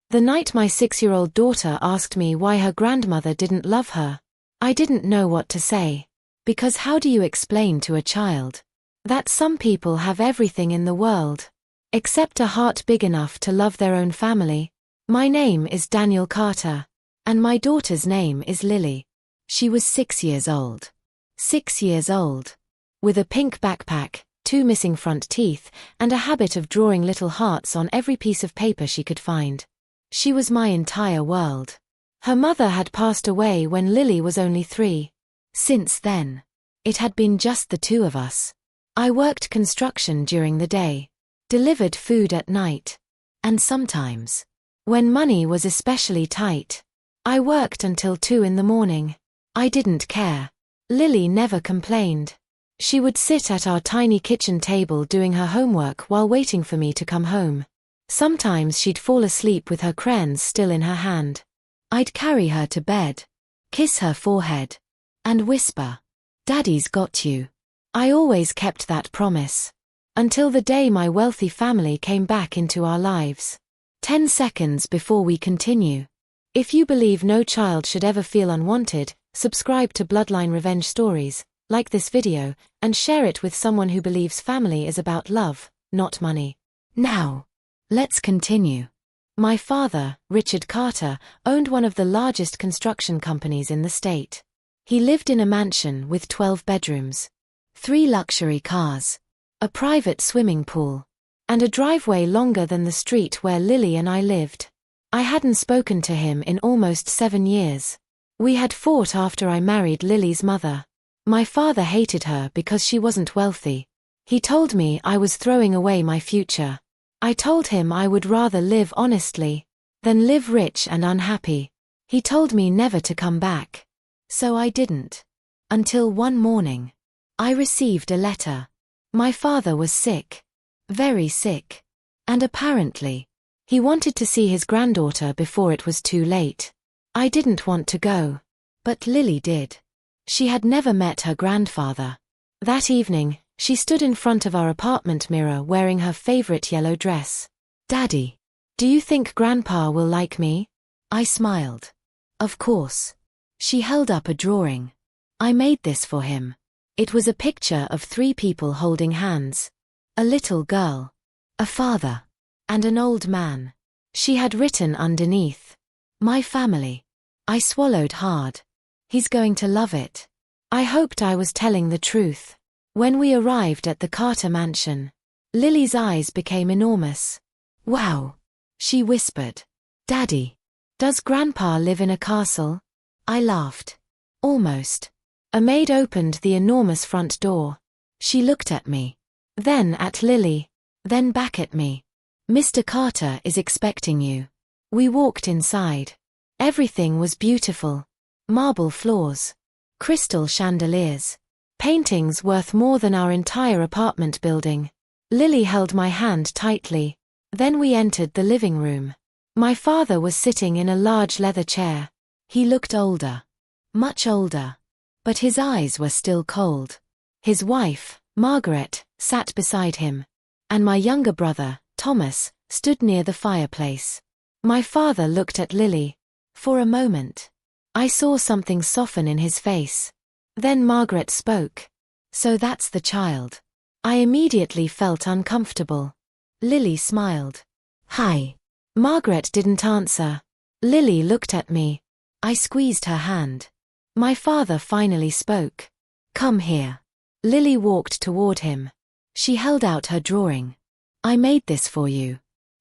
The night my 6-year-old daughter asked me why her grandmother didn't love her, I didn't know what to say. Because how do you explain to a child that some people have everything in the world except a heart big enough to love their own family? My name is Daniel Carter, and my daughter's name is Lily. She was 6 years old. 6 years old. With a pink backpack, 2 missing front teeth, and a habit of drawing little hearts on every piece of paper she could find. She was my entire world. Her mother had passed away when Lily was only 3. Since then, it had been just the 2 of us. I worked construction during the day, delivered food at night, and sometimes, when money was especially tight, I worked until 2 in the morning. I didn't care. Lily never complained. She would sit at our tiny kitchen table doing her homework while waiting for me to come home. Sometimes she'd fall asleep with her crayons still in her hand. I'd carry her to bed, kiss her forehead, and whisper, "Daddy's got you." I always kept that promise. Until the day my wealthy family came back into our lives. 10 seconds before we continue. If you believe no child should ever feel unwanted, subscribe to Bloodline Revenge Stories, like this video, and share it with someone who believes family is about love, not money. Now, let's continue. My father, Richard Carter, owned one of the largest construction companies in the state. He lived in a mansion with 12 bedrooms, 3 luxury cars, a private swimming pool, and a driveway longer than the street where Lily and I lived. I hadn't spoken to him in almost 7 years. We had fought after I married Lily's mother. My father hated her because she wasn't wealthy. He told me I was throwing away my future. I told him I would rather live honestly than live rich and unhappy. He told me never to come back. So I didn't. Until one morning, I received a letter. My father was sick. Very sick. And apparently, he wanted to see his granddaughter before it was too late. I didn't want to go. But Lily did. She had never met her grandfather. That evening, she stood in front of our apartment mirror wearing her favorite yellow dress. "Daddy, do you think Grandpa will like me?" I smiled. "Of course." She held up a drawing. "I made this for him." It was a picture of 3 people holding hands. A little girl, a father, and an old man. She had written underneath, "My family." I swallowed hard. He's going to love it. I hoped I was telling the truth. When we arrived at the Carter mansion, Lily's eyes became enormous. "Wow," she whispered. "Daddy, does Grandpa live in a castle?" I laughed. "Almost." A maid opened the enormous front door. She looked at me, then at Lily, then back at me. "Mr. Carter is expecting you." We walked inside. Everything was beautiful. Marble floors, crystal chandeliers, paintings worth more than our entire apartment building. Lily held my hand tightly. Then we entered the living room. My father was sitting in a large leather chair. He looked older. Much older. But his eyes were still cold. His wife, Margaret, sat beside him. And my younger brother, Thomas, stood near the fireplace. My father looked at Lily. For a moment, I saw something soften in his face. Then Margaret spoke. "So that's the child." I immediately felt uncomfortable. Lily smiled. "Hi." Margaret didn't answer. Lily looked at me. I squeezed her hand. My father finally spoke. "Come here." Lily walked toward him. She held out her drawing. "I made this for you."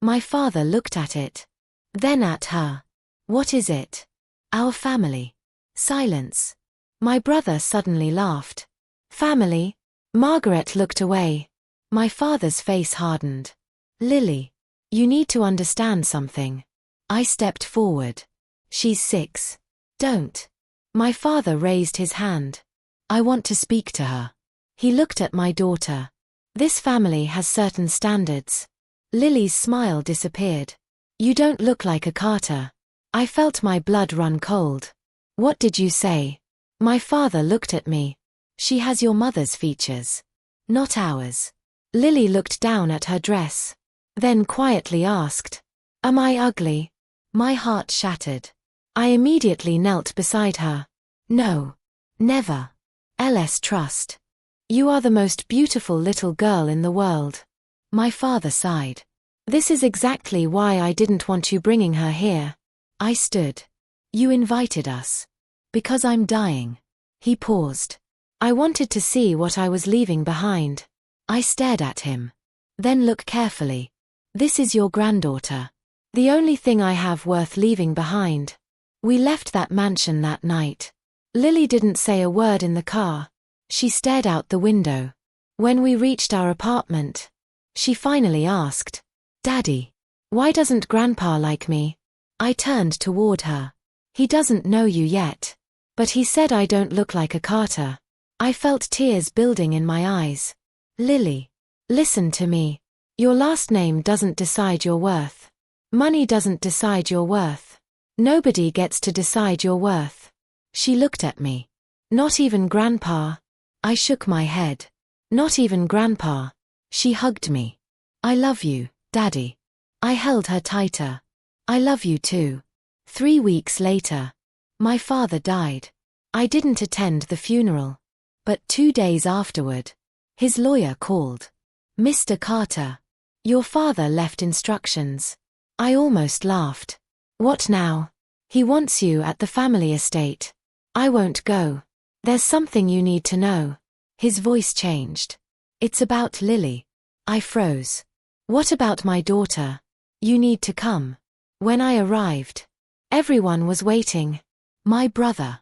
My father looked at it. Then at her. "What is it?" "Our family." Silence. My brother suddenly laughed. "Family?" Margaret looked away. My father's face hardened. "Lily, you need to understand something." I stepped forward. "She's 6. Don't." My father raised his hand. "I want to speak to her." He looked at my daughter. "This family has certain standards." Lily's smile disappeared. "You don't look like a Carter." I felt my blood run cold. "What did you say?" My father looked at me. "She has your mother's features, not ours." Lily looked down at her dress. Then quietly asked, "Am I ugly?" My heart shattered. I immediately knelt beside her. No. Never. LS trust. You are the most beautiful little girl in the world. My father sighed. This is exactly why I didn't want you bringing her here. I stood. You invited us. Because I'm dying. He paused. I wanted to see what I was leaving behind. I stared at him. Then look carefully. This is your granddaughter. The only thing I have worth leaving behind. We left that mansion that night. Lily didn't say a word in the car. She stared out the window. When we reached our apartment, she finally asked, Daddy, why doesn't Grandpa like me? I turned toward her. He doesn't know you yet. But he said I don't look like a Carter. I felt tears building in my eyes. Lily, listen to me. Your last name doesn't decide your worth. Money doesn't decide your worth. Nobody gets to decide your worth. She looked at me. Not even Grandpa. I shook my head. Not even Grandpa. She hugged me. I love you, Daddy. I held her tighter. I love you too. 3 weeks later, my father died. I didn't attend the funeral. But 2 days afterward, his lawyer called. Mr. Carter, your father left instructions. I almost laughed. What now? He wants you at the family estate. I won't go. There's something you need to know. His voice changed. It's about Lily. I froze. What about my daughter? You need to come. When I arrived, everyone was waiting. My brother,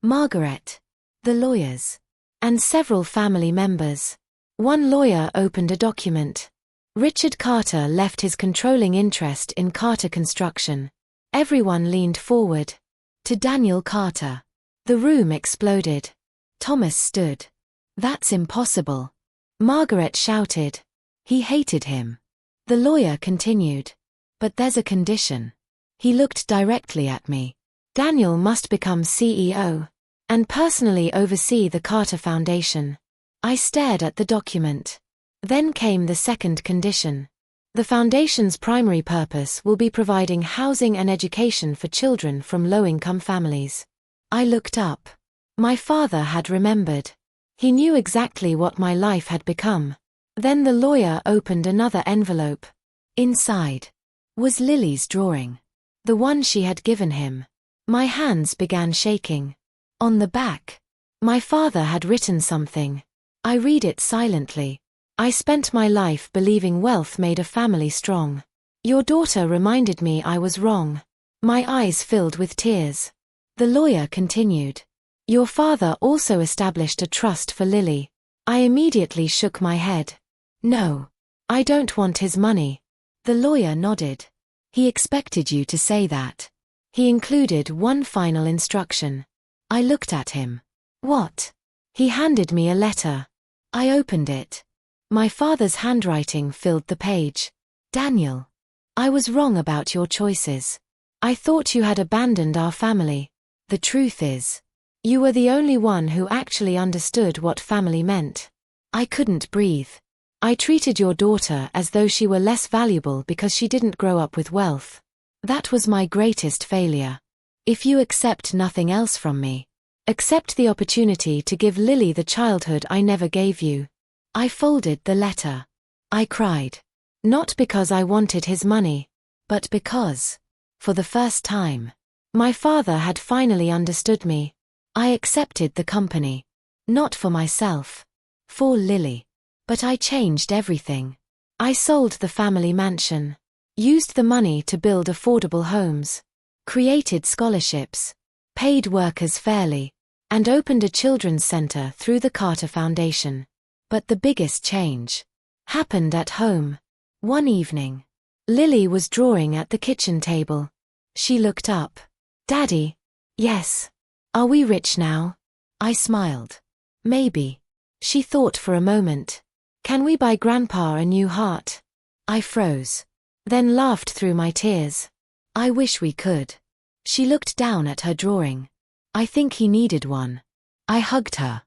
Margaret, the lawyers, and several family members. One lawyer opened a document. Richard Carter left his controlling interest in Carter Construction. Everyone leaned forward. To Daniel Carter. The room exploded. Thomas stood. That's impossible. Margaret shouted. He hated him. The lawyer continued. But there's a condition. He looked directly at me. Daniel must become CEO. And personally oversee the Carter Foundation. I stared at the document. Then came the second condition. The foundation's primary purpose will be providing housing and education for children from low-income families. I looked up. My father had remembered. He knew exactly what my life had become. Then the lawyer opened another envelope. Inside was Lily's drawing. The one she had given him. My hands began shaking. On the back, my father had written something. I read it silently. I spent my life believing wealth made a family strong. Your daughter reminded me I was wrong. My eyes filled with tears. The lawyer continued. Your father also established a trust for Lily. I immediately shook my head. No. I don't want his money. The lawyer nodded. He expected you to say that. He included one final instruction. I looked at him. What? He handed me a letter. I opened it. My father's handwriting filled the page. Daniel. I was wrong about your choices. I thought you had abandoned our family. The truth is, you were the only one who actually understood what family meant. I couldn't breathe. I treated your daughter as though she were less valuable because she didn't grow up with wealth. That was my greatest failure. If you accept nothing else from me, accept the opportunity to give Lily the childhood I never gave you. I folded the letter. I cried. Not because I wanted his money, but because, for the first time, my father had finally understood me. I accepted the company. Not for myself. For Lily. But I changed everything. I sold the family mansion. Used the money to build affordable homes. Created scholarships. Paid workers fairly. And opened a children's center through the Carter Foundation. But the biggest change happened at home. One evening, Lily was drawing at the kitchen table. She looked up. Daddy? Yes. Are we rich now? I smiled. Maybe. She thought for a moment. Can we buy Grandpa a new heart? I froze. Then laughed through my tears. I wish we could. She looked down at her drawing. I think he needed one. I hugged her.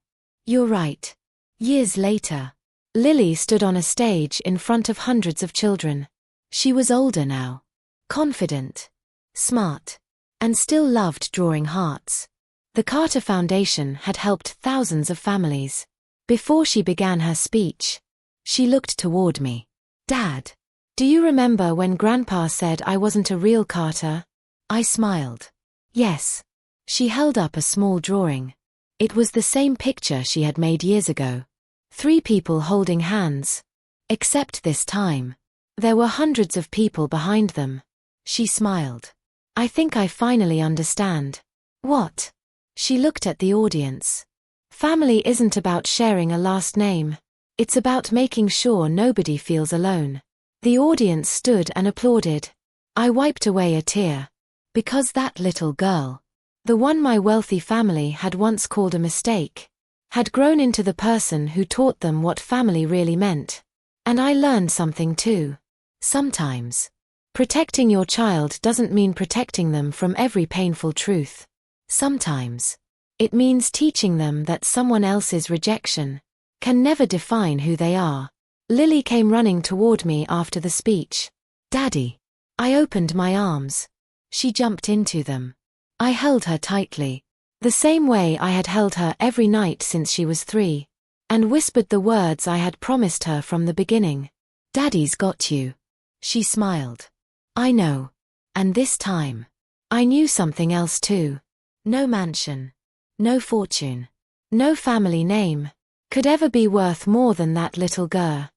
You're right. Years later, Lily stood on a stage in front of hundreds of children. She was older now. Confident. smart, and still loved drawing hearts. The Carter Foundation had helped thousands of families. Before she began her speech, she looked toward me. Dad, do you remember when Grandpa said I wasn't a real Carter? I smiled. Yes. She held up a small drawing. It was the same picture she had made years ago. 3 people holding hands. Except this time, there were hundreds of people behind them. She smiled. I think I finally understand. What? She looked at the audience. Family isn't about sharing a last name. It's about making sure nobody feels alone. The audience stood and applauded. I wiped away a tear. Because that little girl, the one my wealthy family had once called a mistake, had grown into the person who taught them what family really meant. And I learned something too. Sometimes, protecting your child doesn't mean protecting them from every painful truth. Sometimes, it means teaching them that someone else's rejection can never define who they are. Lily came running toward me after the speech. Daddy. I opened my arms. She jumped into them. I held her tightly, the same way I had held her every night since she was 3, and whispered the words I had promised her from the beginning. Daddy's got you. She smiled. I know. And this time, I knew something else too. No mansion, no fortune, no family name could ever be worth more than that little girl.